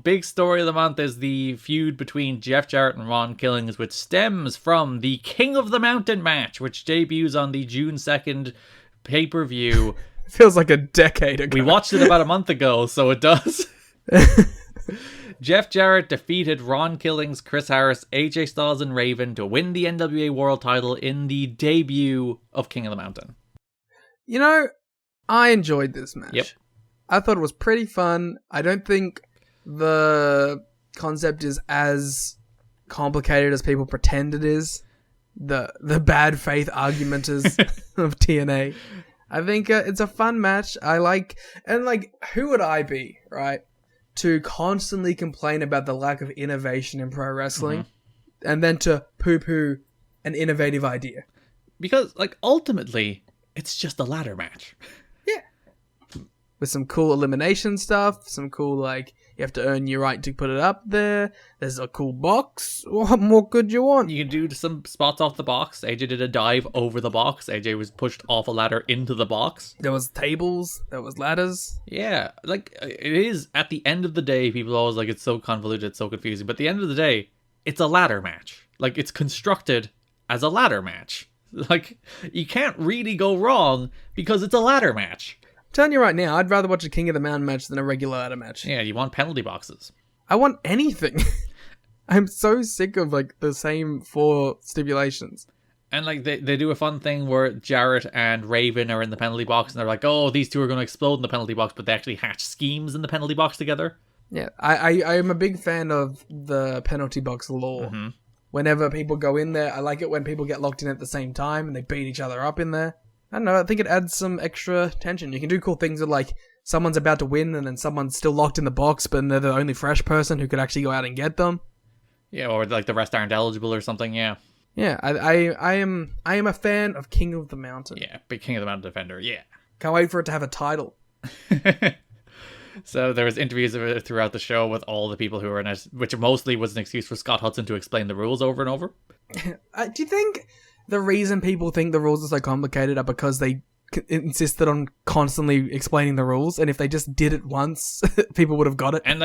big story of the month is the feud between Jeff Jarrett and Ron Killings, which stems from the King of the Mountain match, which debuts on the June 2nd pay-per-view. Feels like a decade ago. We watched it about a month ago, so it does. Jeff Jarrett defeated Ron Killings, Chris Harris, AJ Styles, and Raven to win the NWA World title in the debut of King of the Mountain. You know, I enjoyed this match. Yep. I thought it was pretty fun. I don't think the concept is as complicated as people pretend it is. The bad faith argument is of TNA. I think it's a fun match. Who would I be, right, to constantly complain about the lack of innovation in pro wrestling, and then to poo-poo an innovative idea? Because, ultimately, it's just a ladder match. Yeah. With some cool elimination stuff, some cool, you have to earn your right to put it up there. There's a cool box. What more could you want? You can do some spots off the box. AJ did a dive over the box. AJ was pushed off a ladder into the box. There was tables. There was ladders. Yeah, it is, at the end of the day, people always it's so convoluted, it's so confusing. But at the end of the day, it's a ladder match. It's constructed as a ladder match. You can't really go wrong because it's a ladder match. I'm telling you right now, I'd rather watch a King of the Mountain match than a regular ladder match. Yeah, you want penalty boxes. I want anything. I'm so sick of the same 4 stipulations. And they do a fun thing where Jarrett and Raven are in the penalty box and they're like, oh, these two are going to explode in the penalty box, but they actually hatch schemes in the penalty box together. Yeah, I am a big fan of the penalty box lore. Mm-hmm. Whenever people go in there, I like it when people get locked in at the same time and they beat each other up in there. I don't know, I think it adds some extra tension. You can do cool things with someone's about to win and then someone's still locked in the box, but they're the only fresh person who could actually go out and get them. Yeah, or the rest aren't eligible or something, yeah. Yeah, I am a fan of King of the Mountain. Yeah, big King of the Mountain defender, yeah. Can't wait for it to have a title. So there was interviews of it throughout the show with all the people who were in it, which mostly was an excuse for Scott Hudson to explain the rules over and over. Do you think the reason people think the rules are so complicated are because they insisted on constantly explaining the rules, and if they just did it once, people would have got it? And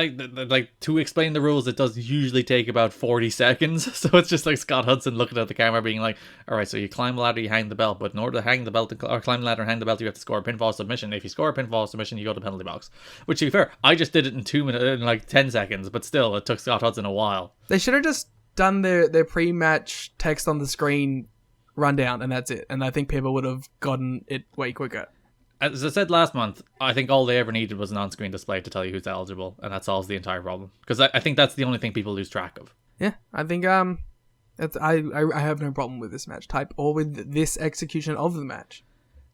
to explain the rules, it does usually take about 40 seconds. So it's just Scott Hudson looking at the camera being like, all right, so you climb the ladder, you hang the belt, but in order to hang the belt or climb the ladder and hang the belt, you have to score a pinfall submission. If you score a pinfall submission, you go to penalty box. Which, to be fair, I just did it in 2 minutes, in 10 seconds, but still, it took Scott Hudson a while. They should have just done their pre-match text on the screen rundown, and that's it. And I think people would have gotten it way quicker. As I said last month, I think all they ever needed was an on-screen display to tell you who's eligible, and that solves the entire problem. Because I think that's the only thing people lose track of. Yeah, I think I have no problem with this match type or with this execution of the match.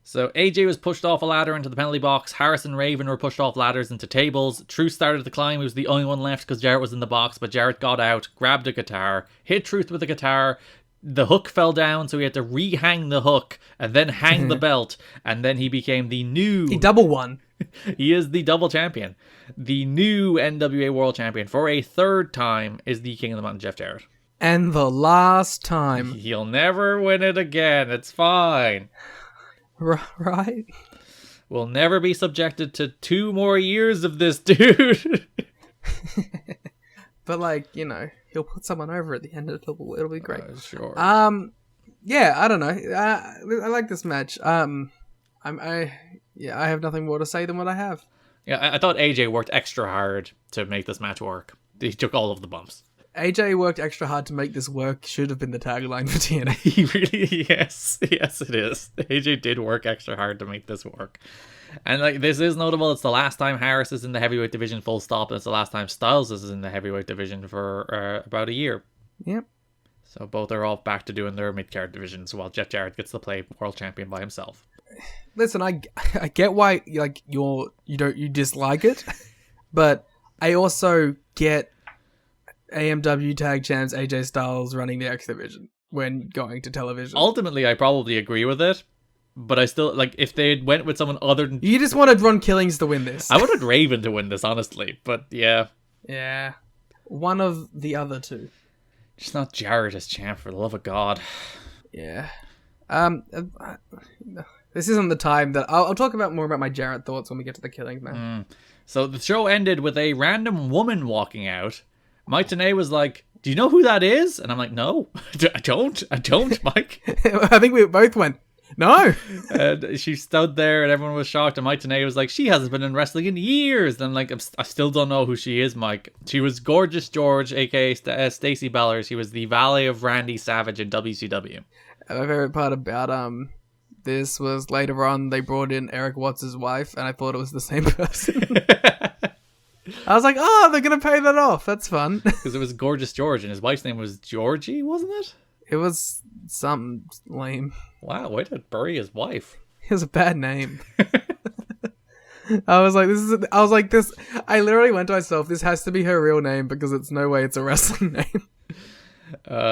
So AJ was pushed off a ladder into the penalty box. Harris and Raven were pushed off ladders into tables. Truth started to climb. He was the only one left because Jarrett was in the box, but Jarrett got out, grabbed a guitar, hit Truth with a guitar. The hook fell down, so he had to re-hang the hook and then hang the belt, and then he became the new... He double won. He is the double champion. The new NWA World Champion for a 3rd time is the King of the Mountain, Jeff Jarrett. And the last time. He'll never win it again. It's fine. Right? We'll never be subjected to 2 more years of this dude. But he'll put someone over at the end. It'll be great. Sure. Yeah, I don't know. I like this match. I have nothing more to say than what I have. Yeah, I thought AJ worked extra hard to make this match work. He took all of the bumps. AJ worked extra hard to make this work should have been the tagline for TNA. He really, yes it is. AJ did work extra hard to make this work. And this is notable. It's the last time Harris is in the heavyweight division, full stop. And it's the last time Styles is in the heavyweight division for about a year. Yep. So both are all back to doing their mid-card divisions while Jeff Jarrett gets to play world champion by himself. Listen, I get why you dislike it, but I also get AMW tag champs AJ Styles running the X division when going to television. Ultimately, I probably agree with it. But I still, if they went with someone other than... You just wanted Ron Killings to win this. I wanted Raven to win this, honestly. But, yeah. Yeah. One of the other two. Just not Jarrett as champ, for the love of God. Yeah. This isn't the time that... I'll talk more about my Jarrett thoughts when we get to the Killings match. So the show ended with a random woman walking out. Mike Tenay was like, "Do you know who that is?" And I'm like, "No, I don't, Mike." I think we both went, no. And she stood there and everyone was shocked. And Mike Tenay was like, "She hasn't been in wrestling in years." And I'm like, I still don't know who she is, Mike. She was Gorgeous George, aka Stacy Beller. She was the valet of Randy Savage in WCW. My favorite part about this was later on they brought in Eric Watts' wife, and I thought it was the same person. I was like, oh, they're going to pay that off. That's fun. Because it was Gorgeous George, and his wife's name was Georgie, wasn't it? It was something lame. Wow, way to bury his wife. It was a bad name. I was like, this. I literally went to myself, this has to be her real name because it's no way it's a wrestling name.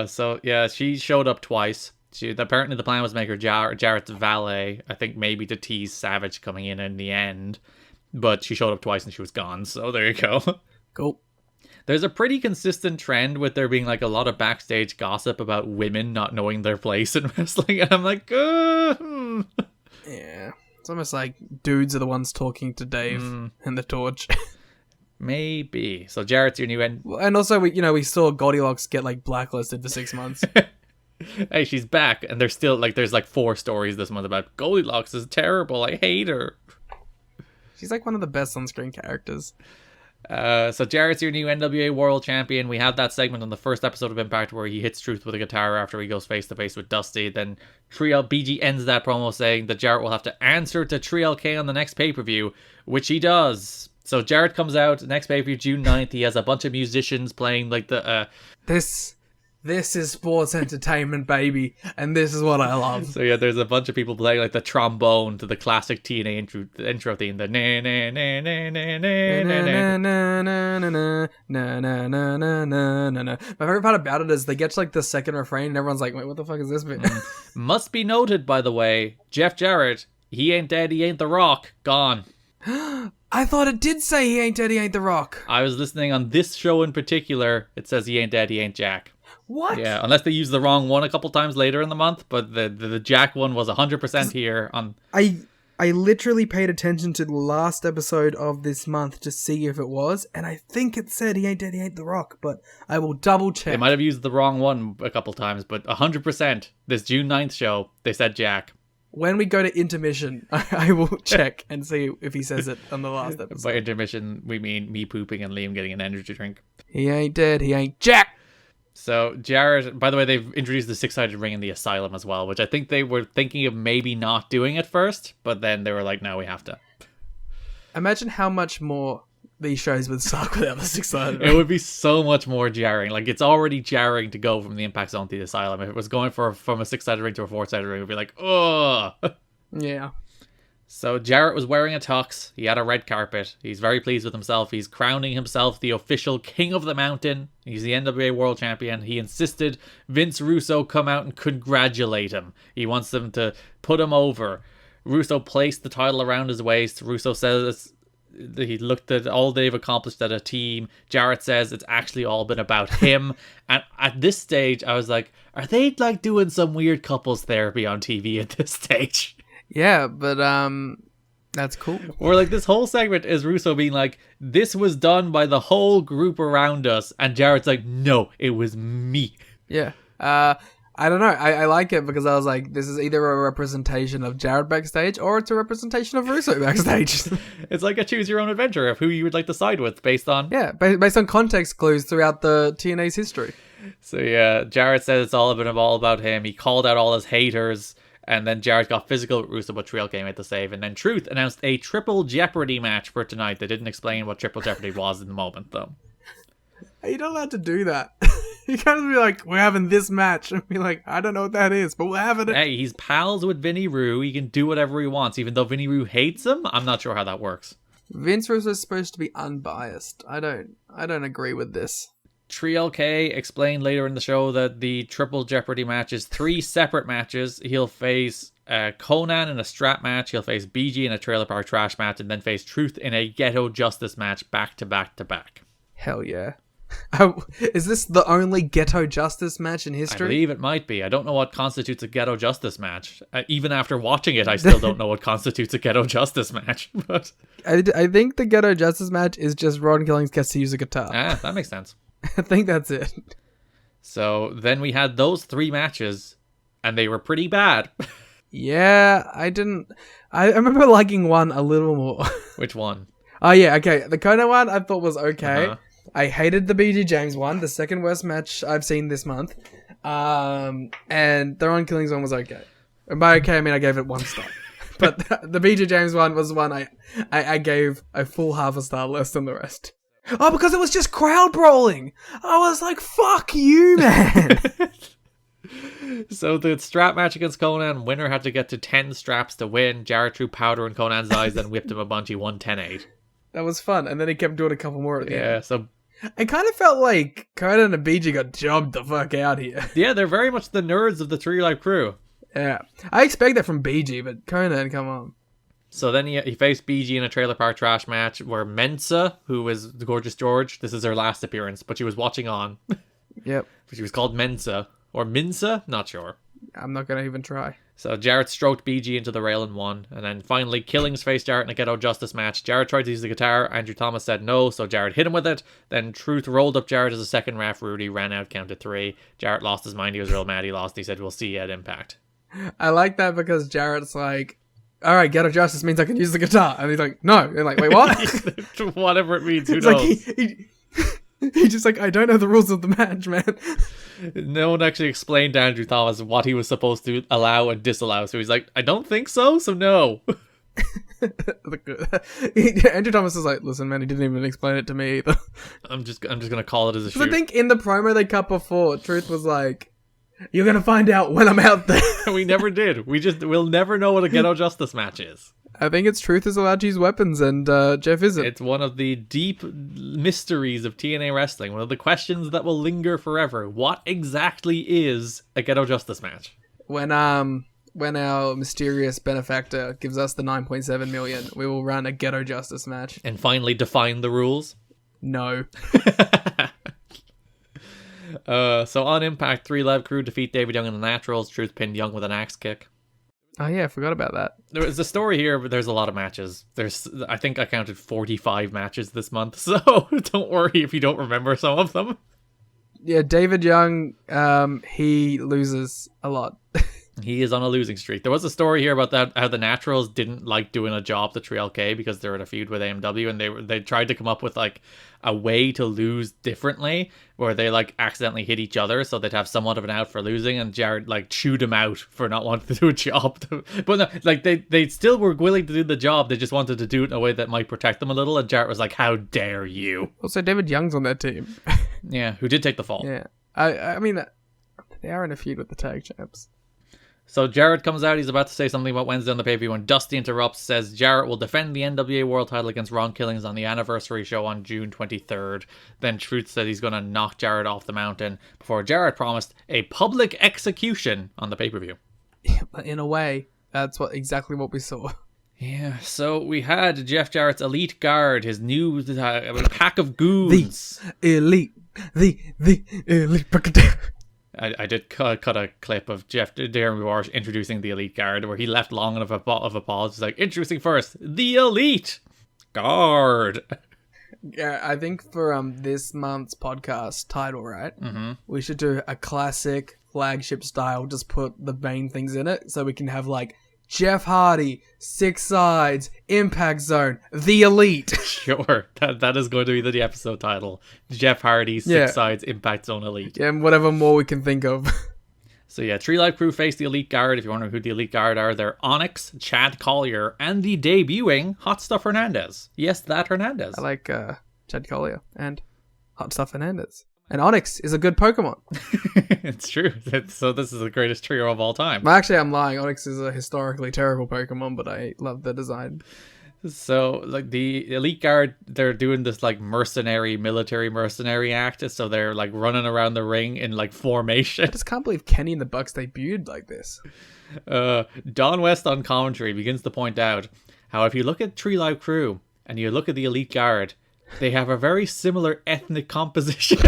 So, yeah, she showed up twice. Apparently the plan was to make her Jarrett's valet, I think maybe to tease Savage coming in the end. But she showed up twice and she was gone, so there you go. Cool. There's a pretty consistent trend with there being like a lot of backstage gossip about women not knowing their place in wrestling, and I'm like, Yeah. It's almost like dudes are the ones talking to Dave and the Torch. Maybe. So Jarrett's your new end. And also, we saw Goldilocks get like blacklisted for 6 months. Hey, she's back, and there's still there's 4 stories this month about Goldilocks is terrible. I hate her. She's like one of the best on-screen characters. So Jarrett's your new NWA World Champion. We have that segment on the first episode of Impact where he hits Truth with a guitar after he goes face-to-face with Dusty. Then BG ends that promo saying that Jarrett will have to answer to 3LK on the next pay-per-view, which he does. So Jarrett comes out, next pay-per-view, June 9th. He has a bunch of musicians playing the... This is sports entertainment, baby, and this is what I love. So yeah, there's a bunch of people playing the trombone to the classic TNA intro theme, the na na na na na na na. My favorite part about it is they get to the second refrain and everyone's like, wait, what the fuck is this bit? Must be noted, by the way, Jeff Jarrett, he ain't dead, he ain't The Rock, gone. I thought it did say he ain't dead, he ain't The Rock. I was listening on this show in particular, it says he ain't dead, he ain't Jack. What? Yeah, unless they use the wrong one a couple times later in the month, but the Jack one was 100% here on... I literally paid attention to the last episode of this month to see if it was, and I think it said he ain't dead, he ain't The Rock, but I will double check. They might have used the wrong one a couple times, but 100%, this June 9th show, they said Jack. When we go to intermission, I will check and see if he says it on the last episode. By intermission, we mean me pooping and Liam getting an energy drink. He ain't dead, he ain't Jack! So Jarrett, by the way, they've introduced the 6-sided ring in the Asylum as well, which I think they were thinking of maybe not doing at first, but then they were like, no, we have to. Imagine how much more these shows would suck without the 6-sided ring. It would be so much more jarring. It's already jarring to go from the Impact Zone to the Asylum. If it was going from a 6-sided ring to a 4-sided ring, it would be like, ugh. Yeah. So Jarrett was wearing a tux. He had a red carpet. He's very pleased with himself. He's crowning himself the official King of the Mountain. He's the NWA World Champion. He insisted Vince Russo come out and congratulate him. He wants them to put him over. Russo placed the title around his waist. Russo says he looked at all they've accomplished as a team. Jarrett says it's actually all been about him. And at this stage, I was like, are they doing some weird couples therapy on TV at this stage? Yeah, but that's cool. Or this whole segment is Russo being like, this was done by the whole group around us, and Jarrett's like, no, it was me. Yeah. I don't know. I like it because I was like, this is either a representation of Jarrett backstage or it's a representation of Russo backstage. It's like a choose your own adventure of who you would like to side with based on... Yeah, based on context clues throughout the TNA's history. So yeah, Jarrett said it's all about him. He called out all his haters. And then Jarrett got physical with Russo, but Trill came out to save. And then Truth announced a Triple Jeopardy match for tonight. They didn't explain what Triple Jeopardy was in the moment, though. You're not allowed to do that. You can't be like, we're having this match. And be like, I don't know what that is, but we're having it. Hey, he's pals with Vinny Roo. He can do whatever he wants, even though Vinny Roo hates him. I'm not sure how that works. Vince Russo is supposed to be unbiased. I don't agree with this. 3LK explained later in the show that the Triple Jeopardy match is 3 separate matches. He'll face Conan in a strap match, he'll face BG in a Trailer Park Trash match, and then face Truth in a Ghetto Justice match back to back to back. Hell yeah. Is this the only Ghetto Justice match in I history? believe it might be. I don't know what constitutes a Ghetto Justice match. Even after watching it, I still don't know what constitutes a Ghetto Justice match. But I think the Ghetto Justice match is just Ron Killings gets to use a guitar. that makes sense. I think that's it. So then we had those 3 matches, and they were pretty bad. Yeah, I remember liking one a little more. Which one? Oh yeah, okay. The Kona one I thought was okay. Uh-huh. I hated the BG James one, the second worst match I've seen this month. And the Ron Killings one was okay. And by okay, I mean I gave it 1 star. But the BG James one was one I gave a full half a star less than the rest. Oh, because it was just crowd brawling. I was like, fuck you, man. So the strap match against Conan, winner had to get to 10 straps to win. Jarrett threw powder in Conan's eyes, then whipped him a bunch. He won 10-8. That was fun. And then he kept doing a couple more at the end. Yeah, so... I kind of felt like Conan and BG got jobbed the fuck out here. Yeah, they're very much the nerds of the Tree Life crew. Yeah. I expect that from BG, but Conan, come on. So then he faced BG in a trailer park trash match where Mensa, who was the Gorgeous George, this is her last appearance, but she was watching on. Yep. She was called Mensa. Or Minsa? Not sure. I'm not going to even try. So Jarrett stroked BG into the rail and won. And then finally, Killings faced Jarrett in a Ghetto Justice match. Jarrett tried to use the guitar. Andrew Thomas said no, so Jarrett hit him with it. Then Truth rolled up Jarrett as a second ref. Rudy ran out, counted 3. Jarrett lost his mind. He was real mad. He lost. He said, we'll see you at Impact. I like that because Jarrett's like, all right, Ghetto Justice means I can use the guitar. And he's like, no. They're like, wait, what? Whatever it means, who it's knows? Like he's just like, I don't know the rules of the match, man. No one actually explained to Andrew Thomas what he was supposed to allow and disallow. So he's like, I don't think so no. Andrew Thomas is like, listen, man, he didn't even explain it to me either. I'm just gonna call it as a shoot. I think in the promo they cut before, Truth was like, you're gonna find out when I'm out there. We never did. We'll never know what a Ghetto Justice match is. I think it's Truth is allowed to use weapons and Jeff isn't. It's one of the deep mysteries of TNA wrestling. One of the questions that will linger forever. What exactly is a Ghetto Justice match? When our mysterious benefactor gives us the 9.7 million, we will run a Ghetto Justice match. And finally define the rules? No. So on Impact, 3 Live Crew defeat David Young and the Naturals. Truth pinned Young with an axe kick. Oh yeah, I forgot about that. There was a story here, but there's a lot of matches. I think I counted 45 matches this month, so don't worry if you don't remember some of them. Yeah, David Young, he loses a lot. He is on a losing streak. There was a story here about that, how the Naturals didn't like doing a job to 3LK because they're in a feud with AMW, and they tried to come up with like a way to lose differently, where they like accidentally hit each other, so they'd have somewhat of an out for losing, and Jarrett like chewed him out for not wanting to do a job. But no, like they still were willing to do the job. They just wanted to do it in a way that might protect them a little, and Jarrett was like, "How dare you!" Also, David Young's on that team. Yeah, who did take the fall. Yeah, I mean, they are in a feud with the tag champs. So Jarrett comes out, he's about to say something about Wednesday on the pay-per-view, and Dusty interrupts, says Jarrett will defend the NWA World title against Ron Killings on the anniversary show on June 23rd. Then Truth said he's going to knock Jarrett off the mountain, before Jarrett promised a public execution on the pay-per-view. In a way, that's exactly what we saw. Yeah, so we had Jeff Jarrett's elite guard, his new pack of goons. The elite I did cut a clip of Jeremy Walsh introducing the elite guard, where he left long enough of a pause. He's like, introducing first, the elite guard. Yeah, I think for this month's podcast title, right? Mm-hmm. We should do a classic flagship style, just put the main things in it, so we can have like Jeff Hardy, Six Sides, Impact Zone, the Elite. Sure, that is going to be the episode title. Jeff Hardy, Six Sides, Impact Zone Elite. Yeah, and whatever more we can think of. So yeah, 3 Live Crew face the Elite Guard. If you wonder who the Elite Guard are, they're Onyx, Chad Collier, and the debuting Hot Stuff Hernandez. Yes, that Hernandez. I like Chad Collier and Hot Stuff Hernandez. And Onyx is a good Pokemon. It's true. So this is the greatest trio of all time. Well, actually, I'm lying. Onyx is a historically terrible Pokemon, but I love the design. So, like, the Elite Guard, they're doing this, like, military mercenary act. So they're, like, running around the ring in, like, formation. I just can't believe Kenny and the Bucks debuted like this. Don West on commentary begins to point out how if you look at 3 Live Crew and you look at the Elite Guard, They have a very similar ethnic composition.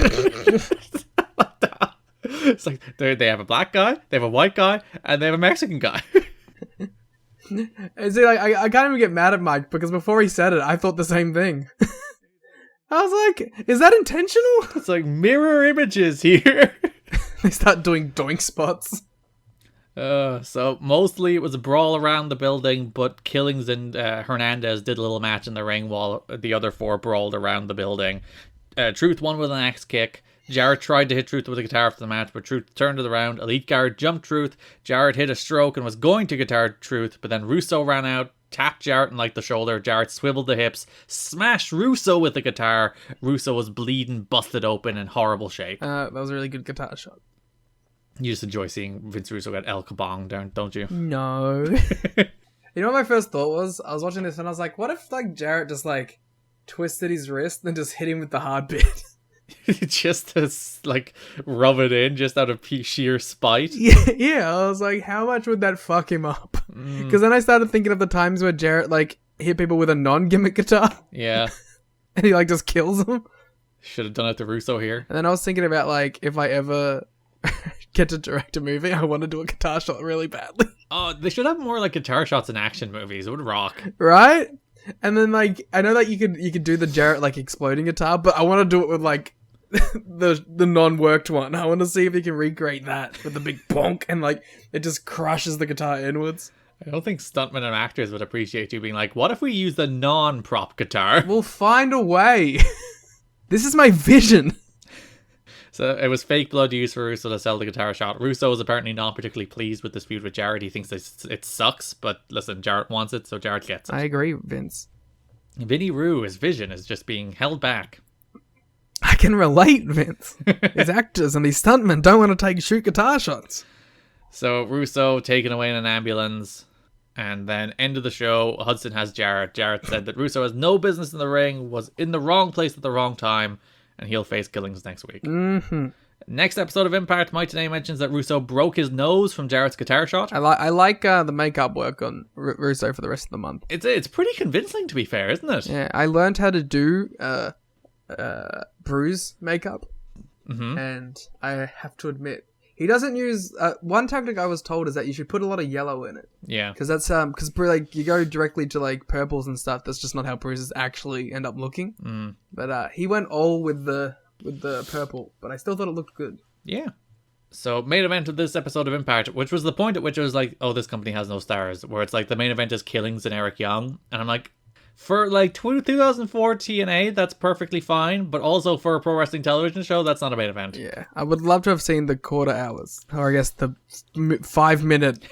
It's like they have a black guy, they have a white guy, and they have a Mexican guy. And see, like, I can't even get mad at Mike because before he said it, I thought the same thing. I was like, is that intentional? It's like mirror images here. They start doing doink spots. So mostly it was a brawl around the building, but Killings and Hernandez did a little match in the ring while the other four brawled around the building. Truth won with an axe kick. Jarrett tried to hit Truth with a guitar after the match, but Truth turned it around. Elite Guard jumped Truth. Jarrett hit a stroke and was going to guitar Truth, but then Russo ran out, tapped Jarrett in like the shoulder. Jarrett swiveled the hips, smashed Russo with the guitar. Russo was bleeding, busted open, in horrible shape. That was a really good guitar shot. You just enjoy seeing Vince Russo get El Kabong down, don't you? No. You know what my first thought was? I was watching this and I was like, what if like Jarrett just like twisted his wrist and just hit him with the hard bit? Just to like rub it in just out of sheer spite. Yeah, I was like, how much would that fuck him up? Because then I started thinking of the times where Jarrett like hit people with a non-gimmick guitar. Yeah. And he like just kills them. Should have done it to Russo here. And then I was thinking about like, if I ever get to direct a movie, I want to do a guitar shot really badly. Oh, they should have more like guitar shots in action movies. It would rock. Right? And then like, I know that you could do the Jarrett like exploding guitar, but I want to do it with like the non-worked one. I want to see if you can recreate that with the big bonk and like it just crushes the guitar inwards. I don't think stuntmen and actors would appreciate you being like, what if we use the non-prop guitar? We'll find a way. This is my vision. So it was fake blood used for Russo to sell the guitar shot. Russo was apparently not particularly pleased with this feud with Jarrett. He thinks it sucks, but listen, Jarrett wants it, so Jarrett gets it. I agree, Vince. Vinny Roo, his vision is just being held back. I can relate, Vince. These actors and these stuntmen don't want to shoot guitar shots. So Russo taken away in an ambulance, and then end of the show, Hudson has Jarrett. Jarrett said that Russo has no business in the ring, was in the wrong place at the wrong time, and he'll face Killings next week. Mm-hmm. Next episode of Impact, Mike today mentions that Russo broke his nose from Jarrett's guitar shot. I like the makeup work on Russo for the rest of the month. It's pretty convincing, to be fair, isn't it? Yeah, I learned how to do bruise makeup, and I have to admit, he doesn't use one tactic I was told is that you should put a lot of yellow in it. Yeah, because that's because like you go directly to like purples and stuff. That's just not how bruises actually end up looking. But he went all with the purple, but I still thought it looked good. Yeah. So main event of this episode of Impact, which was the point at which it was like, oh, this company has no stars, where it's like the main event is Killings and Eric Young, and I'm like, for like 2004 TNA, that's perfectly fine, but also for a pro wrestling television show, that's not a main event. Yeah, I would love to have seen the quarter hours, or I guess the 5-minute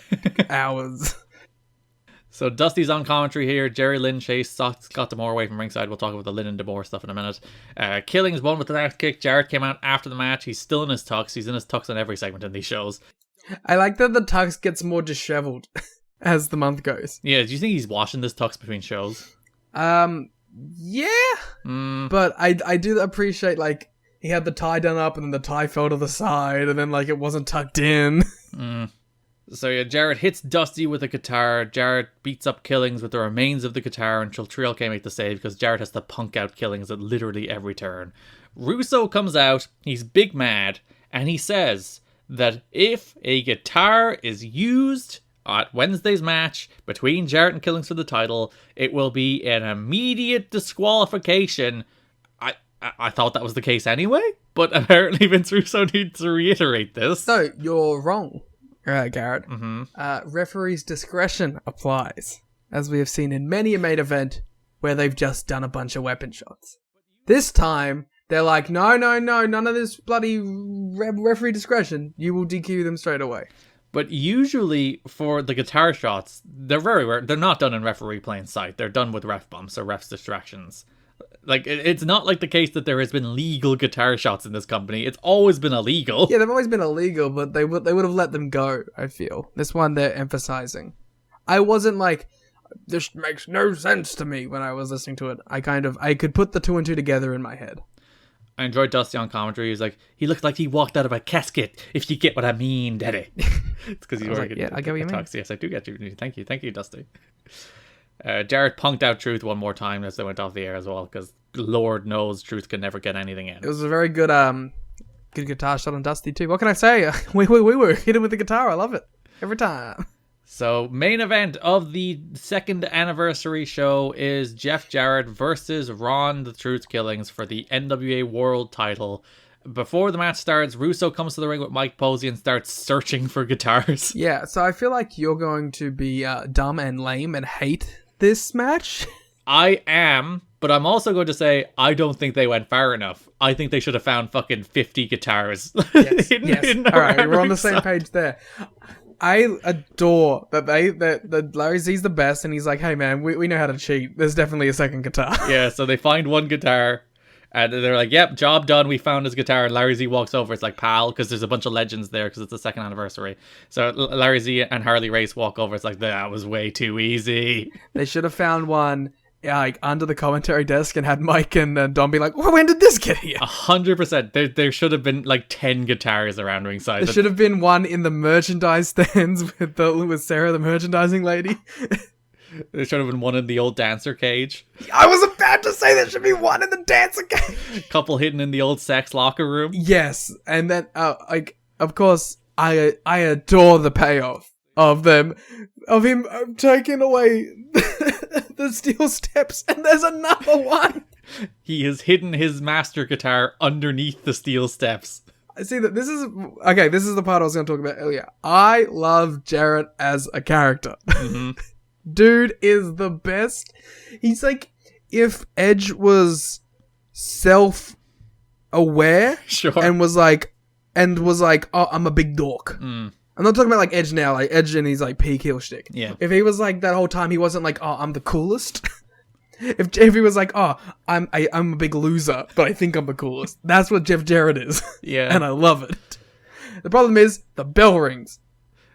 hours. So Dusty's on commentary here. Jerry Lynn chased Scott D'Amore away from ringside. We'll talk about the Lynn and D'Amore stuff in a minute. Killings won with the axe kick. Jarrett came out after the match. He's still in his tux. He's in his tux on every segment in these shows. I like that the tux gets more disheveled as the month goes. Yeah, do you think he's washing this tux between shows? Yeah. But I do appreciate, like, he had the tie done up and then the tie fell to the side and then, like, it wasn't tucked in. So yeah, Jarrett hits Dusty with a guitar. Jarrett beats up Killings with the remains of the guitar until Trill can't make the save because Jarrett has to punk out Killings at literally every turn. Russo comes out, he's big mad, and he says that if a guitar is used at Wednesday's match between Jarrett and Killings for the title, it will be an immediate disqualification. I thought that was the case anyway, but apparently Vince Russo needs to reiterate this. So, you're wrong. Garrett. Referee's discretion applies, as we have seen in many a main event where they've just done a bunch of weapon shots. This time, they're like, no, none of this bloody referee discretion. You will DQ them straight away. But usually for the guitar shots, they're very rare. They're not done in referee plain sight. They're done with ref bumps or ref's distractions. Like, it's not like the case that there has been legal guitar shots in this company. It's always been illegal. Yeah, they've always been illegal, but they would have let them go, I feel. This one they're emphasizing. I wasn't like, this makes no sense to me when I was listening to it. I could put the two and two together in my head. I enjoyed Dusty on commentary. He's like, he looked like he walked out of a casket, if you get what I mean, Daddy. It's because he's wearing I get what you mean. Yes, I do get you. Thank you, Dusty. Jarrett punked out Truth one more time as they went off the air as well, because Lord knows Truth can never get anything in. It was a very good good guitar shot on Dusty too. What can I say? We were hit him with the guitar. I love it every time. So, main event of the second anniversary show is Jeff Jarrett versus Ron the Truth Killings for the NWA World title. Before the match starts, Russo comes to the ring with Mike Posey and starts searching for guitars. Yeah, so I feel like you're going to be dumb and lame and hate this match. I am, but I'm also going to say I don't think they went far enough. I think they should have found fucking 50 guitars. Yes. All right, we're on the same page there. I adore that Larry Z's the best, and he's like, hey man, we know how to cheat. There's definitely a second guitar. Yeah, so they find one guitar, and they're like, yep, job done, we found his guitar, and Larry Z walks over, it's like, pal, because there's a bunch of legends there, because it's the second anniversary. So Larry Z and Harley Race walk over, it's like, that was way too easy. They should have found one like under the commentary desk and had Mike and Dom be like, well, when did this get here? 100%. There should have been like 10 guitars around ringside. There should have been one in the merchandise stands with Sarah, the merchandising lady. There should have been one in the old dancer cage. I was about to say there should be one in the dancer cage. Couple hidden in the old sex locker room. Yes, and then of course I adore the payoff of him taking away the steel steps, and there's another one. He has hidden his master guitar underneath the steel steps. I see that this is the part I was going to talk about earlier. I love Jarrett as a character. Mm-hmm. Dude is the best. He's like, if Edge was self-aware Sure. and was like, oh, I'm a big dork. I'm not talking about like Edge now, like Edge and he's like peak heel shtick. Yeah. If he was like that whole time, he wasn't like, oh, I'm the coolest. if he was like, oh, I'm a big loser, but I think I'm the coolest. That's what Jeff Jarrett is. Yeah. And I love it. The problem is the bell rings.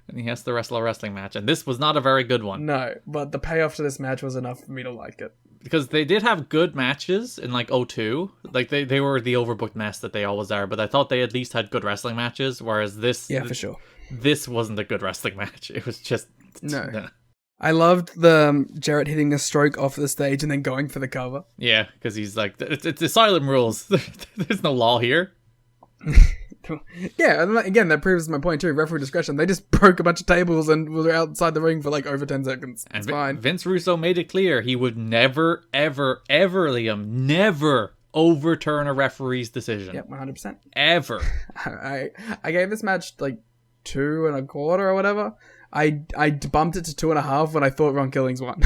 And he has to wrestle a wrestling match, and this was not a very good one. No, but the payoff to this match was enough for me to like it. Because they did have good matches in like 02. Like they were the overbooked mess that they always are, but I thought they at least had good wrestling matches, whereas this... Yeah, for sure. This wasn't a good wrestling match. It was just... No. I loved the Jarrett hitting a stroke off the stage and then going for the cover. Yeah, because he's like, it's asylum rules. There's no law here. Yeah, and again, that proves my point too. Referee discretion. They just broke a bunch of tables and were outside the ring for like over 10 seconds. It's fine. Vince Russo made it clear he would never, ever, Liam, never overturn a referee's decision. Yep, 100%. Ever. I gave this match like 2.25 or whatever. I bumped it to 2.5 when I thought Ron Killings won.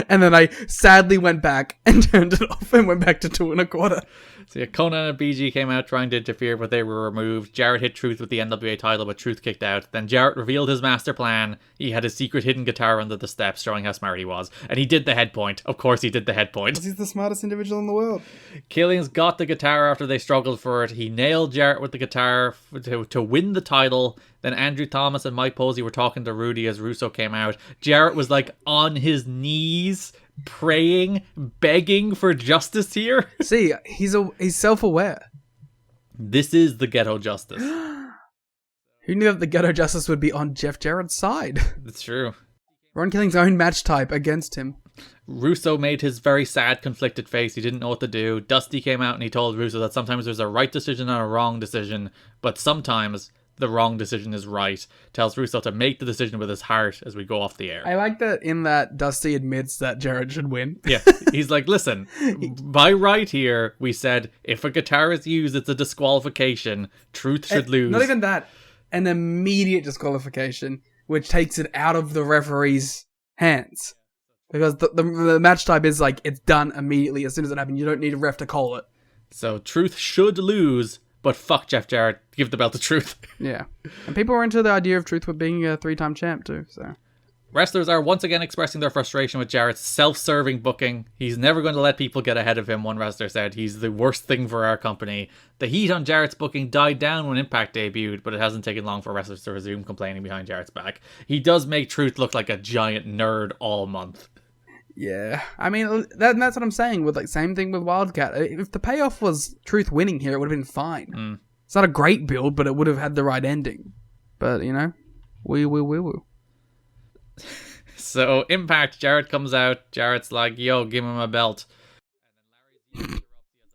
And then I sadly went back and turned it off and went back to 2.25. So yeah, Conan and BG came out trying to interfere, but they were removed. Jarrett hit Truth with the NWA title, but Truth kicked out. Then Jarrett revealed his master plan. He had a secret hidden guitar under the steps, showing how smart he was. And he did the head point. Of course he did the head point. He's the smartest individual in the world. Killings got the guitar after they struggled for it. He nailed Jarrett with the guitar to win the title. Then Andrew Thomas and Mike Posey were talking to Rudy as Russo came out. Jarrett was like on his knees, praying, begging for justice here. See, he's self-aware. This is the ghetto justice. Who knew that the ghetto justice would be on Jeff Jarrett's side? That's true. Ron Killing's own match type against him. Russo made his very sad, conflicted face. He didn't know what to do. Dusty came out and he told Russo that sometimes there's a right decision and a wrong decision, but sometimes the wrong decision is right. Tells Russo to make the decision with his heart as we go off the air. I like that in that Dusty admits that Jarrett should win. Yeah, he's like, listen, by right here, we said if a guitar is used, it's a disqualification. Truth should lose. Not even that. An immediate disqualification, which takes it out of the referee's hands. Because the match type is like, it's done immediately as soon as it happened. You don't need a ref to call it. So Truth should lose, but fuck Jeff Jarrett. Give the belt to Truth. Yeah. And people were into the idea of Truth with being a 3-time champ too, so... Wrestlers are once again expressing their frustration with Jarrett's self-serving booking. He's never going to let people get ahead of him, one wrestler said. He's the worst thing for our company. The heat on Jarrett's booking died down when Impact debuted, but it hasn't taken long for wrestlers to resume complaining behind Jarrett's back. He does make Truth look like a giant nerd all month. Yeah. I mean, that's what I'm saying. With like same thing with Wildcat. If the payoff was Truth winning here, it would have been fine. It's not a great build, but it would have had the right ending. But, you know, we. So, Impact, Jarrett comes out. Jarrett's like, yo, give him a belt.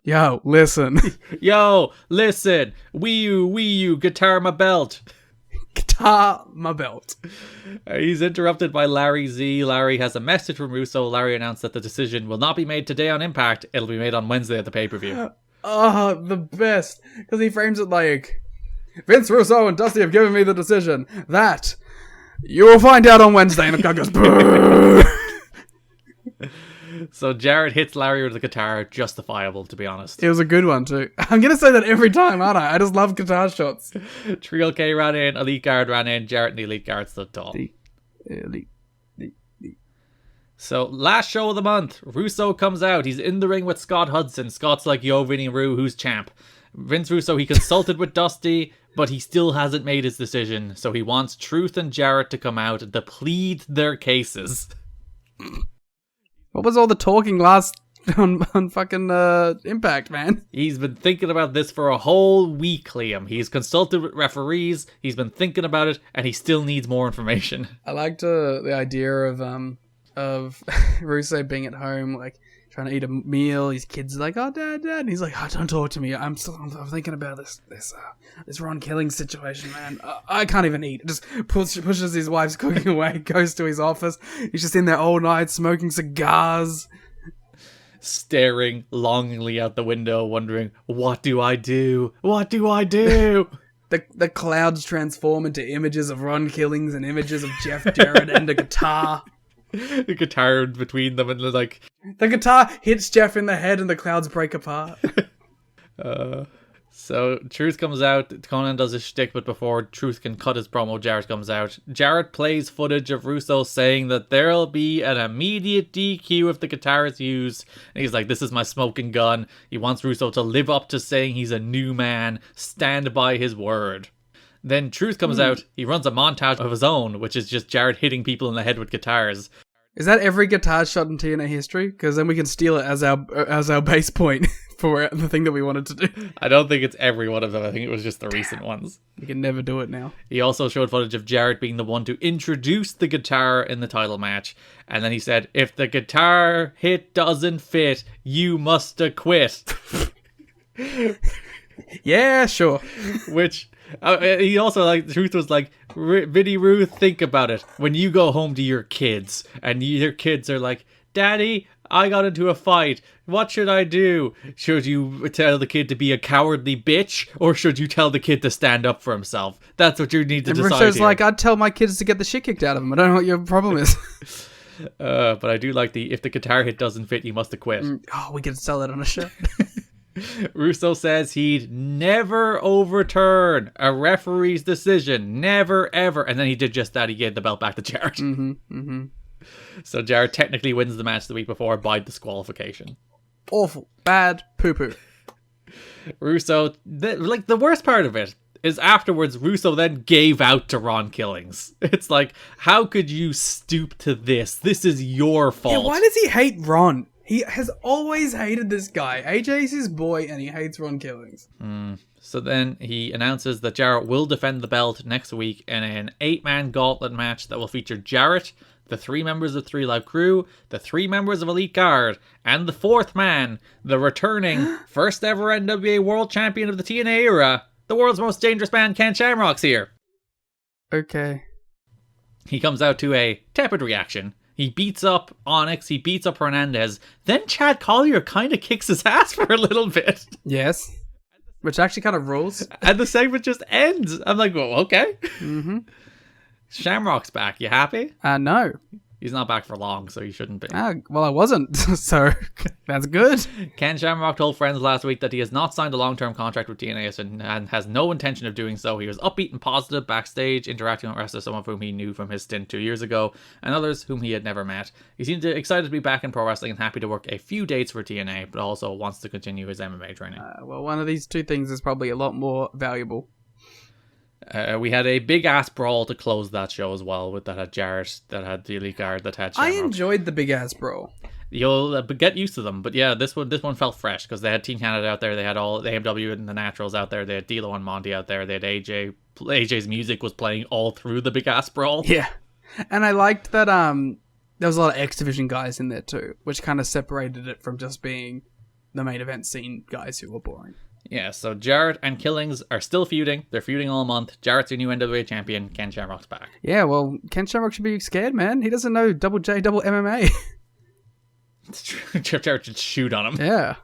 Yo, listen. Yo, listen. Wii U, guitar my belt. Guitar my belt. He's interrupted by Larry Z. Larry has a message from Russo. Larry announced that the decision will not be made today on Impact. It'll be made on Wednesday at the pay-per-view. Oh, the best. Because he frames it like, Vince Russo and Dusty have given me the decision that you will find out on Wednesday. And the guy goes, boo. So Jarrett hits Larry with the guitar. Justifiable, to be honest. It was a good one, too. I'm going to say that every time, aren't I? I just love guitar shots. Trio K ran in. Elite Guard ran in. Jarrett and the Elite Guard stood tall. Elite. So, last show of the month, Russo comes out. He's in the ring with Scott Hudson. Scott's like, yo, Vinny Roo, who's champ? Vince Russo, he consulted with Dusty, but he still hasn't made his decision. So he wants Truth and Jarrett to come out to plead their cases. What was all the talking last on fucking Impact, man? He's been thinking about this for a whole week, Liam. He's consulted with referees. He's been thinking about it, and he still needs more information. I liked the idea of Russo being at home, like trying to eat a meal. His kids are like, "Oh, Dad," and he's like, "Oh, don't talk to me. I'm thinking about this Ron Killing situation, man. I can't even eat." Just pushes his wife's cooking away, goes to his office. He's just in there all night smoking cigars, staring longingly out the window, wondering, "What do I do? What do I do?" The clouds transform into images of Ron Killings and images of Jeff Jarrett and a guitar. The guitar between them, and like the guitar hits Jeff in the head and the clouds break apart. So Truth comes out. Conan does his shtick, but before Truth can cut his promo, Jarrett comes out. Jarrett plays footage of Russo saying that there'll be an immediate DQ if the guitar is used. And he's like, "This is my smoking gun." He wants Russo to live up to saying he's a new man, stand by his word. Then Truth comes out. He runs a montage of his own, which is just Jarrett hitting people in the head with guitars. Is that every guitar shot in TNA history? Because then we can steal it as our base point for the thing that we wanted to do. I don't think it's every one of them. I think it was just the recent ones. We can never do it now. He also showed footage of Jarrett being the one to introduce the guitar in the title match. And then he said, "If the guitar hit doesn't fit, you must quit." Yeah, sure. Which... he also, like, Truth was like, "Vinny Ruth, think about it. When you go home to your kids, and your kids are like, 'Daddy, I got into a fight. What should I do? Should you tell the kid to be a cowardly bitch, or should you tell the kid to stand up for himself?' That's what you need to decide." Russo's like, "I'd tell my kids to get the shit kicked out of them. I don't know what your problem is." But I do like "if the guitar hit doesn't fit, you must quit." Oh, we could sell that on a shirt. Russo says he'd never overturn a referee's decision. Never, ever. And then he did just that. He gave the belt back to Jarrett. So Jarrett technically wins the match the week before by disqualification. Awful. Bad. Poo-poo. Russo, the worst part of it is afterwards, Russo then gave out to Ron Killings. It's like, how could you stoop to this? This is your fault. Yeah, why does he hate Ron? He has always hated this guy. AJ's his boy, and he hates Ron Killings. So then he announces that Jarrett will defend the belt next week in an 8-man gauntlet match that will feature Jarrett, the 3 members of 3 Live Crew, the 3 members of Elite Guard, and the 4th man, the returning first ever NWA World Champion of the TNA era, the world's most dangerous man, Ken Shamrock's here. Okay. He comes out to a tepid reaction. He beats up Onyx, he beats up Hernandez. Then Chad Collier kind of kicks his ass for a little bit. Yes. Which actually kind of rules. And the segment just ends. I'm like, well, okay. Shamrock's back. You happy? No. He's not back for long, so he shouldn't be. Well, I wasn't, so that's good. Ken Shamrock told friends last week that he has not signed a long-term contract with TNA and has no intention of doing so. He was upbeat and positive backstage, interacting with wrestlers, some of whom he knew from his stint 2 years ago, and others whom he had never met. He seemed excited to be back in pro wrestling and happy to work a few dates for TNA, but also wants to continue his MMA training. Well, one of these two things is probably a lot more valuable. We had a big ass brawl to close that show as well, with that had Jarrett, that had the Elite Guard, that had Shamrock. I enjoyed the big ass brawl. You'll get used to them, but yeah, this one felt fresh because they had Team Canada out there, they had all the AMW and the Naturals out there, they had D'Lo and Monty out there, they had AJ. AJ's music was playing all through the big ass brawl. Yeah, and I liked that there was a lot of X Division guys in there too, which kind of separated it from just being the main event scene guys who were boring. Yeah, so Jarrett and Killings are still feuding. They're feuding all month. Jarrett's your new NWA champion. Ken Shamrock's back. Yeah, well, Ken Shamrock should be scared, man. He doesn't know double J double MMA. It's true. Jeff Jarrett should shoot on him. Yeah.